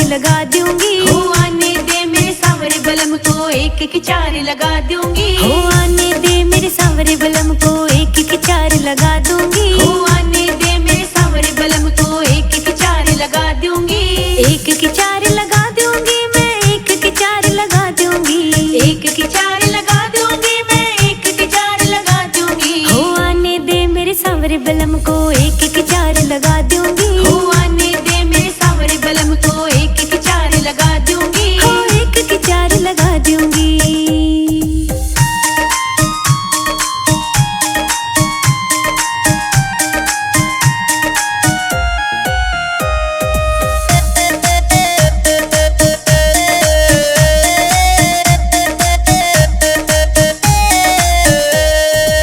लगा दूंगी। हो आने दे मेरे सांवरे बलम को एक एक चार लगा दूंगी। हो आने दे मेरे सांवरे बलम को एक एक चार लगा दूंगी। हो आने दे मेरे सांवरे बलम को एक एक चार लगा दूंगी। एक एक चार लगा दूंगी मैं, एक एक चार लगा दूंगी। एक एक चार लगा दूंगी मैं, एक एक चार लगा दूंगी। हो आने दे मेरे सांवरे बलम को एक एक चार लगा दूंगी। हो आने दे मेरे सांवरे बलम को एक एक चार लगा दूंगी। हो एक एक चार लगा दूंगी।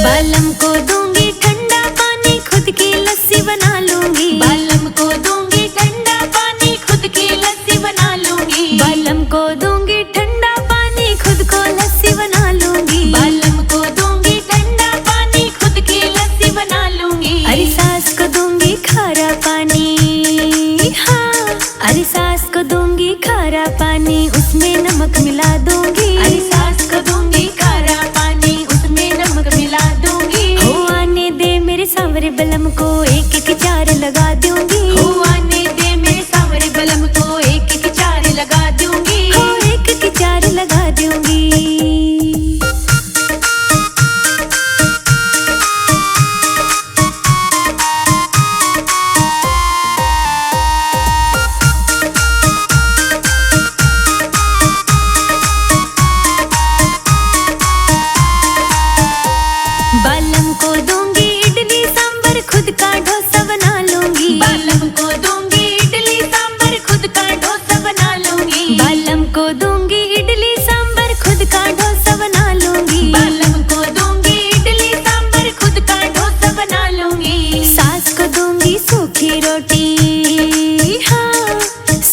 बालम को दूंगी ठंडा पानी, खुद की लस्सी बना लूंगी। बालम को बलम को एक एक चार लगा दूंगी। हो आने दे मेरे सांवरे बलम को एक एक चार लगा दूंगी। हो एक एक चार लगा दूंगी। बालम को दूंगी इडली सांभर खुद का डोसा बना लूंगी। बालम को दूंगी इडली सांभर खुद का डोसा बना लूंगी। बालम को दूंगी इडली सांभर खुद का डोसा बना लूंगी। बालम को दूंगी इडली सांभर खुद का डोसा बना लूंगी। सास को दूंगी सूखी रोटी, हाँ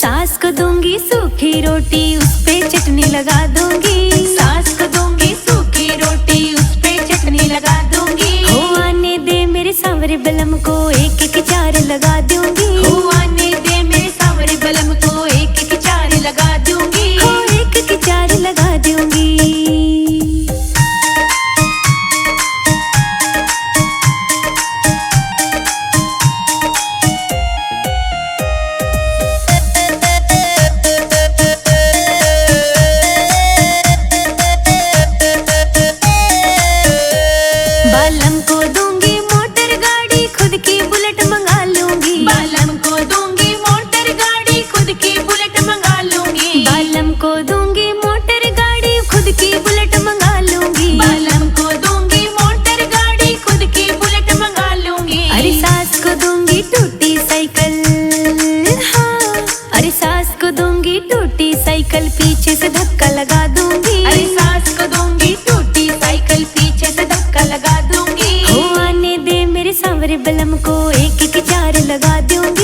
सास को दूंगी सूखी रोटी, उस पे चटनी लगा दूंगी। सास को दूंगी सूखी रोटी, उस पे चटनी लगा दूंगी। हो आने दे मेरे सांवरे बलम को एक एक चार लगा दूंगी। हो आने दे मेरे सांवरे बलम को एक एक चार लगा दूंगी। हो एक एक चार लगा दूंगी। बालम को दूंगी मोटर गाड़ी खुद की बुलेट मंगा लूंगी। बालम को दूंगी मोटर गाड़ी खुद की बुलेट मंगा लूंगी। बालम को दूंगी मोटर गाड़ी खुद की बुलेट मंगा लूंगी। बालम को दूंगी मोटर गाड़ी खुद की बुलेट मंगा लूंगी। अरे सास को दूंगी टूटी साइकिल, हाँ अरे सास को दूंगी टूटी साइकिल, पीछे से धक्का लगा दूंगी। अरे सास को दूंगी टूटी साइकिल, पीछे से धक्का लगा दूंगी। हो आने दे मेरे सांवरे बलम को एक एक चार लगा दूंगी।